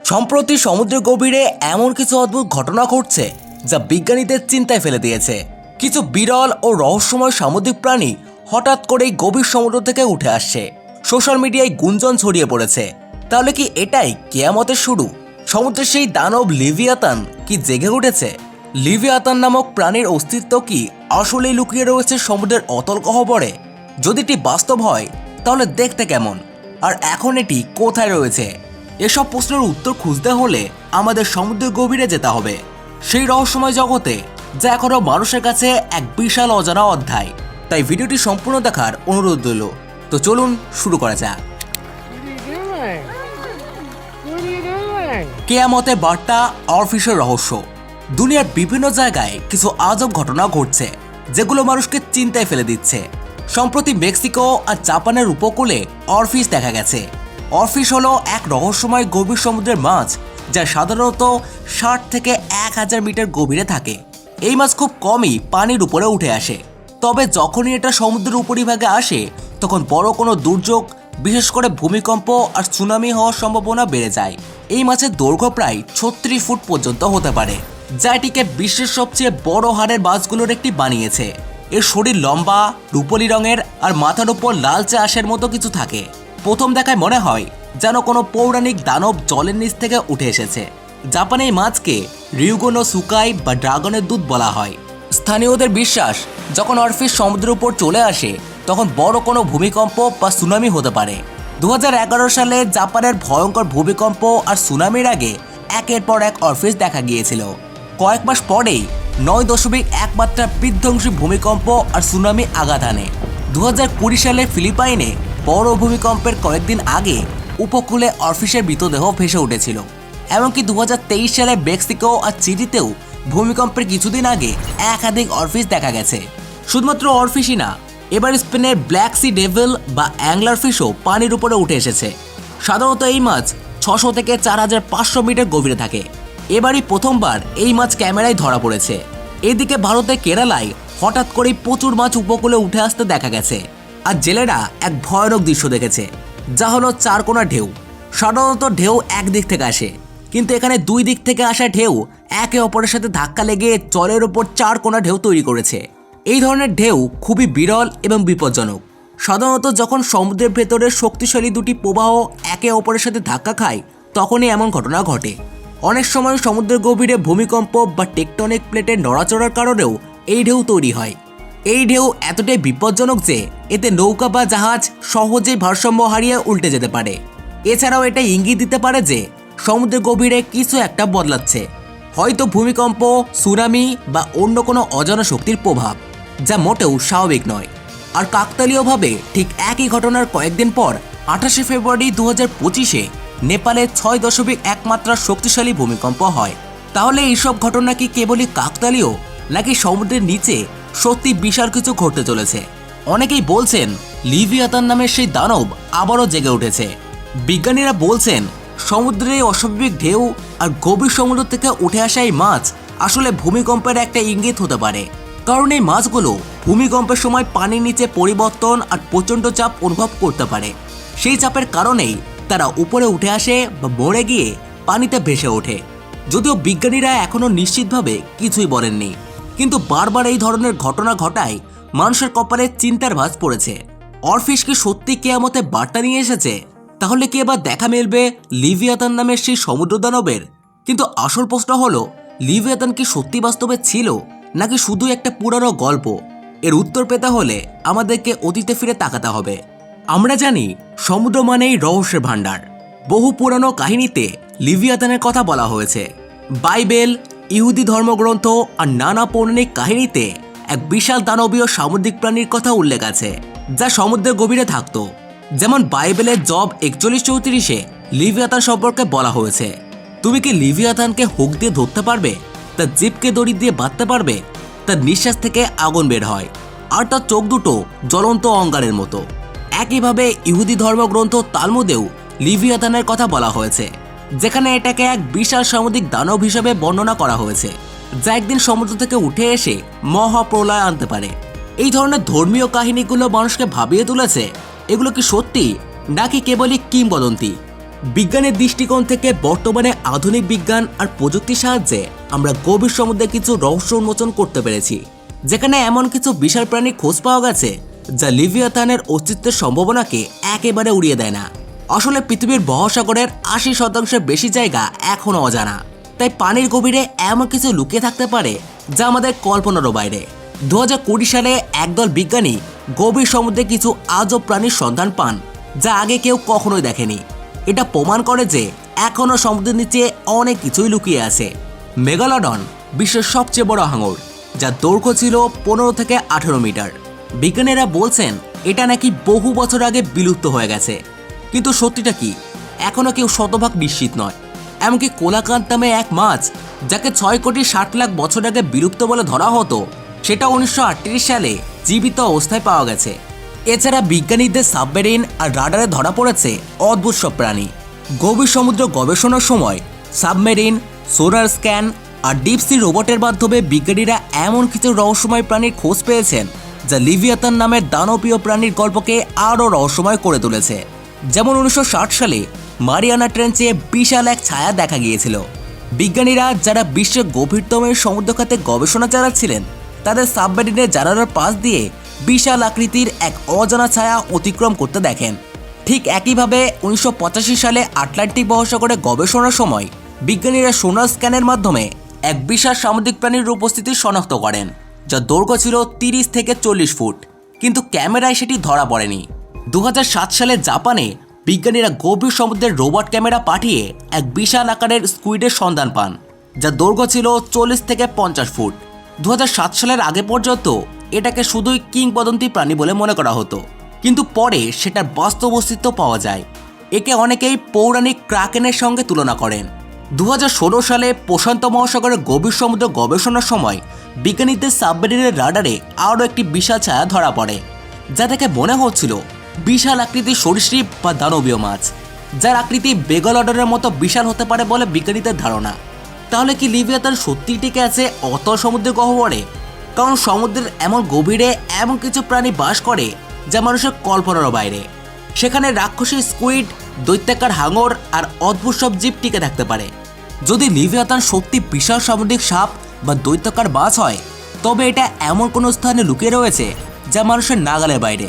সম্প্রতি সমুদ্রের গভীরে এমন কিছু অদ্ভুত ঘটনা ঘটছে যা বিজ্ঞানীদের চিন্তায় ফেলে দিয়েছে। কিছু বিরল ও রহস্যময় সামুদ্রিক প্রাণী হঠাৎ করেই গভীর সমুদ্র থেকে উঠে আসছে। সোশ্যাল মিডিয়ায় গুঞ্জন ছড়িয়ে পড়েছে। তাহলে কি এটাই কিয়ামতের শুরু? সমুদ্রের সেই দানব লিভিয়াতান কি জেগে উঠেছে? লিভিয়াতান নামক প্রাণীর অস্তিত্ব কি আসলেই লুকিয়ে রয়েছে সমুদ্রের অতল গহ্বরে? যদি এটি বাস্তব হয় তাহলে দেখতে কেমন, আর এখন এটি কোথায় রয়েছে? এসব প্রশ্নের উত্তর খুঁজতে হলে আমাদের সমুদ্রের গভীরে যেতে হবে, সেই রহস্যময় জগতে যা এখনো মানুষের কাছে এক বিশাল অজানা অধ্যায়। তাই ভিডিওটি সম্পূর্ণ দেখার অনুরোধ রইল। তো চলুন শুরু করা যাক। কিয়ামতের বার্তা, অরফিশের রহস্য। দুনিয়ার বিভিন্ন জায়গায় কিছু আজব ঘটনা ঘটছে যেগুলো মানুষকে চিন্তায় ফেলে দিচ্ছে। সম্প্রতি মেক্সিকো আর জাপানের উপকূলে অরফিশ দেখা গেছে। অরফিশ হলো এক রহস্যময় গভীর সমুদ্রের মাছ যা সাধারণত 60 থেকে 1000 মিটার গভীরে থাকে। এই মাছ খুব কমই পানির উপরে উঠে আসে, তবে যখনই এটা সমুদ্রের উপরিভাগে আসে তখন বড় কোনো দুর্যোগ, বিশেষ করে ভূমিকম্প আর সুনামি হওয়ার সম্ভাবনা বেড়ে যায়। এই মাছের দৈর্ঘ্য প্রায় 36 ফুট পর্যন্ত হতে পারে, যা এটিকে বিশ্বের সবচেয়ে বড় হাড়ের মাছগুলোর একটি বানিয়েছে। এর শরীর লম্বা, রূপলি রঙের আর মাথার উপর লালচে আঁশের মতো কিছু থাকে। প্রথম দেখায় মনে হয় যেন কোনো পৌরাণিক দানব জলের নিচ থেকে উঠে এসেছে। জাপানে এই মাছকে রিউগোনো সুকাই বা ড্রাগনের দুধ বলা হয়। স্থানীয়দের বিশ্বাস, যখন অরফিশ সমুদ্রের উপর চলে আসে তখন বড় কোনো ভূমিকম্প বা সুনামি হতে পারে। 2011 সালে জাপানের ভয়ঙ্কর ভূমিকম্প আর সুনামির আগে একের পর এক অরফিশ দেখা গিয়েছিল। কয়েক মাস পরেই 9.1 মাত্রা বিধ্বংসী ভূমিকম্প আর সুনামি আঘাত আনে। 2020 সালে ফিলিপাইনে বড় ভূমিকম্পের কয়েকদিন আগে উপকূলে অরফিশের মৃতদেহ ভেসে উঠেছিল। এমনকি 2023 সালে মেক্সিকো আর চিলিতেও ভূমিকম্পের কিছুদিন আগে একাধিক অরফিশ দেখা গেছে। শুধুমাত্র অরফিশই না, এবার স্পেনের ব্ল্যাক সি ডেভিল বা অ্যাংলার ফিশও পানির উপরে উঠে এসেছে। সাধারণত এই মাছ 600 থেকে 4500 মিটার গভীরে থাকে। এবারই প্রথমবার এই মাছ ক্যামেরায় ধরা পড়েছে। এদিকে ভারতের কেরালায় হঠাৎ করেই প্রচুর মাছ উপকূলে উঠে আসতে দেখা গেছে, আর জেলেরা এক ভয়ানক দৃশ্য দেখেছে, যা হলো চারকোনা ঢেউ। সাধারণত ঢেউ একদিক থেকে আসে, কিন্তু এখানে দুই দিক থেকে আসা ঢেউ একে অপরের সাথে ধাক্কা লেগে জলের ওপর চারকোনা ঢেউ তৈরি করেছে। এই ধরনের ঢেউ খুবই বিরল এবং বিপজ্জনক। সাধারণত যখন সমুদ্রের ভেতরে শক্তিশালী দুটি প্রবাহ একে অপরের সাথে ধাক্কা খায় তখনই এমন ঘটনা ঘটে। অনেক সময় সমুদ্রের গভীরে ভূমিকম্প বা টেকটনিক প্লেটের নড়াচড়ার কারণেও এই ঢেউ তৈরি হয়। এই ঢেউ এতটাই বিপজ্জনক যে এতে নৌকা বা জাহাজ সহজেই ভারসাম্য হারিয়ে উল্টে যেতে পারে। এছাড়াও এটা ইঙ্গিত দিতে পারে যে সমুদ্রের গভীরে কিছু একটা বদলাচ্ছে, হয়তো ভূমিকম্প, সুনামি বা অন্য কোনো অজানা শক্তির প্রভাব, যা মোটেও স্বাভাবিক নয়। আর কাকতালীয়ভাবে ঠিক একই ঘটনার কয়েকদিন পর 28 ফেব্রুয়ারি 2025-এ নেপালে 6.1 মাত্রার শক্তিশালী ভূমিকম্প হয়। তাহলে এইসব ঘটনা কি কেবলই কাকতালীয়, নাকি সমুদ্রের নিচে সত্যি বিশাল কিছু ঘটতে চলেছে? অনেকেই বলছেন লিভিয়াতান নামের সেই দানব আবারও জেগে উঠেছে। বিজ্ঞানীরা বলছেন সমুদ্রের এই অস্বাভাবিক ঢেউ আর গভীর সমুদ্র থেকে উঠে আসা এই মাছ আসলে ভূমিকম্পের একটা ইঙ্গিত হতে পারে। কারণ এই মাছগুলো ভূমিকম্পের সময় পানির নিচে পরিবর্তন আর প্রচণ্ড চাপ অনুভব করতে পারে। সেই চাপের কারণেই তারা উপরে উঠে আসে বা মরে গিয়ে পানিতে ভেসে ওঠে। যদিও বিজ্ঞানীরা এখনও নিশ্চিতভাবে কিছুই বলেননি, কিন্তু বারবার এই ধরনের ঘটনা ঘটায় মানুষের কপালে চিন্তার ভাঁজ পড়েছে। অরফিশ কি সত্যি কিয়ামতের বার্তা নিয়ে এসেছে? তাহলে কি এবার দেখা মিলবে লিভিয়াতান নামের সেই সমুদ্র দানবের? কিন্তু আসল প্রশ্ন হলো, লিভিয়াতান কি সত্যি বাস্তবে ছিল, নাকি শুধু একটা পুরানো গল্প? এর উত্তর পেতে হলে আমাদেরকে অতীতে ফিরে তাকাতে হবে। আমরা জানি সমুদ্র মানেই রহস্যের ভাণ্ডার। বহু পুরানো কাহিনীতে লিভিয়াতানের কথা বলা হয়েছে। বাইবেল, ইহুদি ধর্মগ্রন্থ আর নানা পৌরাণিক কাহিনীতে এক বিশাল দানবীয় সামুদ্রিক প্রাণীর কথা উল্লেখ আছে, যা সমুদ্রের গভীরে থাকত। যেমন বাইবেলের জব 41:34-এ লিভিয়াতান সম্পর্কে বলা হয়েছে, তুমি কি লিভিয়াতানকে হুক দিয়ে ধরতে পারবে? তার জিভকে দড়ি দিয়ে বাঁধতে পারবে? তার নিঃশ্বাস থেকে আগুন বের হয়, আর তার চোখ দুটো জ্বলন্ত অঙ্গারের মতো। একইভাবে ইহুদি ধর্মগ্রন্থ তালমুদেও লিভিয়াতানের কথা বলা হয়েছে, যেখানে এটাকে এক বিশাল সামুদ্রিক দানব হিসেবে বর্ণনা করা হয়েছে, যা একদিন সমুদ্র থেকে উঠে এসে মহাপ্রলয় আনতে পারে। এই ধরনের ধর্মীয় কাহিনীগুলো মানুষকে ভাবিয়ে তুলেছে, এগুলো কি সত্যি নাকি কেবলই কিংবদন্তি? বিজ্ঞানের দৃষ্টিকোণ থেকে বর্তমানে আধুনিক বিজ্ঞান আর প্রযুক্তির সাহায্যে আমরা গভীর সমুদ্রে কিছু রহস্য উন্মোচন করতে পেরেছি, যেখানে এমন কিছু বিশাল প্রাণীর খোঁজ পাওয়া গেছে যা লিভিয়াথানের অস্তিত্বের সম্ভাবনাকে একেবারে উড়িয়ে দেয় না। আসলে পৃথিবীর মহাসাগরের 80% বেশি জায়গা এখনও অজানা, তাই পানির গভীরে এমন কিছু লুকিয়ে থাকতে পারে যা আমাদের কল্পনারও বাইরে। 2020 সালে একদল বিজ্ঞানী গভীর সমুদ্রে কিছু আজব প্রাণীর সন্ধান পান যা আগে কেউ কখনোই দেখেনি। এটা প্রমাণ করে যে এখনও সমুদ্রের নিচে অনেক কিছুই লুকিয়ে আছে। মেগালোডন বিশ্বের সবচেয়ে বড় হাঙর, যার দৈর্ঘ্য ছিল 15 থেকে 18 মিটার। বিজ্ঞানীরা বলছেন এটা নাকি বহু বছর আগে বিলুপ্ত হয়ে গেছে, কিন্তু সত্যিটা কি এখনও কেউ শতভাগ নিশ্চিত নয়। এমনকি কোলাকান্ত নামে এক মাছ, যাকে 6,60,00,000 বছর আগে বিলুপ্ত বলে ধরা হতো, সেটা 1938 সালে জীবিত অবস্থায় পাওয়া গেছে। এছাড়া বিজ্ঞানীদের সাবমেরিন আর রাডারে ধরা পড়েছে অদ্ভুত সব প্রাণী। গভীর সমুদ্র গবেষণার সময় সাবমেরিন, সোনার স্ক্যান আর ডিপসি রোবটের মাধ্যমে বিজ্ঞানীরা এমন কিছু রহস্যময় প্রাণীর খোঁজ পেয়েছেন যা লিভিয়াথান নামের দানবীয় প্রাণীর গল্পকে আরও রহস্যময় করে তুলেছে। যেমন 1960 সালে মারিয়ানা ট্রেঞ্চে বিশাল এক ছায়া দেখা গিয়েছিল। বিজ্ঞানীরা যারা বিশ্বের গভীরতম সমুদ্রখাতে গবেষণা চালাচ্ছিলেন, তাদের সাবমেরিনের জানালার পাশ দিয়ে বিশাল আকৃতির এক অজানা ছায়া অতিক্রম করতে দেখেন। ঠিক একইভাবে 1985 সালে আটলান্টিক মহাসাগরে গবেষণার সময় বিজ্ঞানীরা সোনার স্ক্যানের মাধ্যমে এক বিশাল সামুদ্রিক প্রাণীর উপস্থিতি শনাক্ত করেন, যার দৈর্ঘ্য ছিল 30 থেকে 40 ফুট, কিন্তু ক্যামেরায় সেটি ধরা পড়েনি। 2007 সালে জাপানে বিজ্ঞানীরা গভীর সমুদ্রের রোবট ক্যামেরা পাঠিয়ে এক বিশাল আকারের স্কুইডের সন্ধান পান, যার দৈর্ঘ্য ছিল 40 থেকে 50 ফুট। 2007 সালের আগে পর্যন্ত এটাকে শুধুই কিংবদন্তি প্রাণী বলে মনে করা হতো, কিন্তু পরে সেটার বাস্তব অস্তিত্ব পাওয়া যায়। একে অনেকেই পৌরাণিক ক্রাকেনের সঙ্গে তুলনা করেন। 2016 সালে প্রশান্ত মহাসাগরের গভীর সমুদ্র গবেষণার সময় বিজ্ঞানীদের সাবমেরিনের রাডারে আরও একটি বিশাল ছায়া ধরা পড়ে, যা দেখে মনে হচ্ছিল বিশাল আকৃতির সরীসৃপ বা দানবীয় মাছ, যার আকৃতি মেগালোডনের মতো বিশাল হতে পারে বলে বিজ্ঞানীদের ধারণা। তাহলে কি লিভিয়াথান সত্যিই টিকে আছে অতল সমুদ্রের গহ্বরে? কারণ সমুদ্রের এমন গভীরে এমন কিছু প্রাণী বাস করে যা মানুষের কল্পনারও বাইরে। সেখানে রাক্ষসী স্কুইড, দৈত্যাকার হাঙর আর অদ্ভুত সব জীব টিকে থাকতে পারে। যদি লিভিয়াথান সত্যি বিশাল সামুদ্রিক সাপ বা দৈত্যাকার মাছ হয়, তবে এটা এমন কোনো স্থানে লুকিয়ে রয়েছে যা মানুষের নাগালের বাইরে।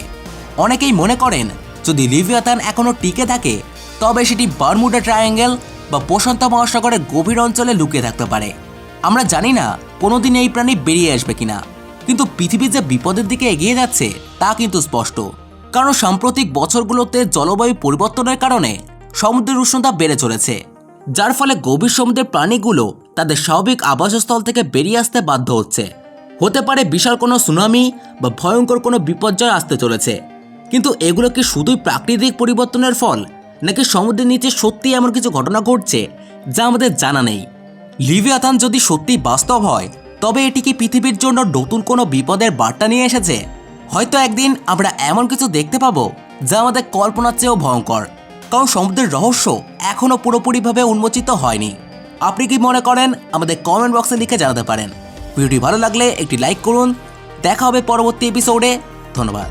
অনেকেই মনে করেন যদি লিভিয়াথান এখনও টিকে থাকে, তবে সেটি বারমুডা ট্রায়াঙ্গেল বা প্রশান্ত মহাসাগরের গভীর অঞ্চলে লুকিয়ে থাকতে পারে। আমরা জানি না কোনোদিন এই প্রাণী বেরিয়ে আসবে কিনা, কিন্তু পৃথিবী যে বিপদের দিকে এগিয়ে যাচ্ছে তা কিন্তু স্পষ্ট। কারণ সাম্প্রতিক বছরগুলোতে জলবায়ু পরিবর্তনের কারণে সমুদ্রের উষ্ণতা বেড়ে চলেছে, যার ফলে গভীর সমুদ্রের প্রাণীগুলো তাদের স্বাভাবিক আবাসস্থল থেকে বেরিয়ে আসতে বাধ্য হচ্ছে। হতে পারে বিশাল কোনো সুনামি বা ভয়ঙ্কর কোনো বিপর্যয় আসতে চলেছে। কিন্তু এগুলো কি শুধুই প্রাকৃতিক পরিবর্তনের ফল, নাকি সমুদ্রের নিচে সত্যিই এমন কিছু ঘটনা ঘটছে যা আমাদের জানা নেই? লিভিয়াথান যদি সত্যি বাস্তব হয়, তবে এটি কি পৃথিবীর জন্য নতুন কোনো বিপদের বার্তা নিয়ে এসেছে? হয়তো একদিন আমরা এমন কিছু দেখতে পাবো যা আমাদের কল্পনার চেয়েও ভয়ঙ্কর, কারণ সমুদ্রের রহস্য এখনও পুরোপুরিভাবে উন্মোচিত হয়নি। আপনি কি মনে করেন আমাদের কমেন্ট বক্সে লিখে জানাতে পারেন। ভিডিওটি ভালো লাগলে একটি লাইক করুন। দেখা হবে পরবর্তী এপিসোডে। ধন্যবাদ।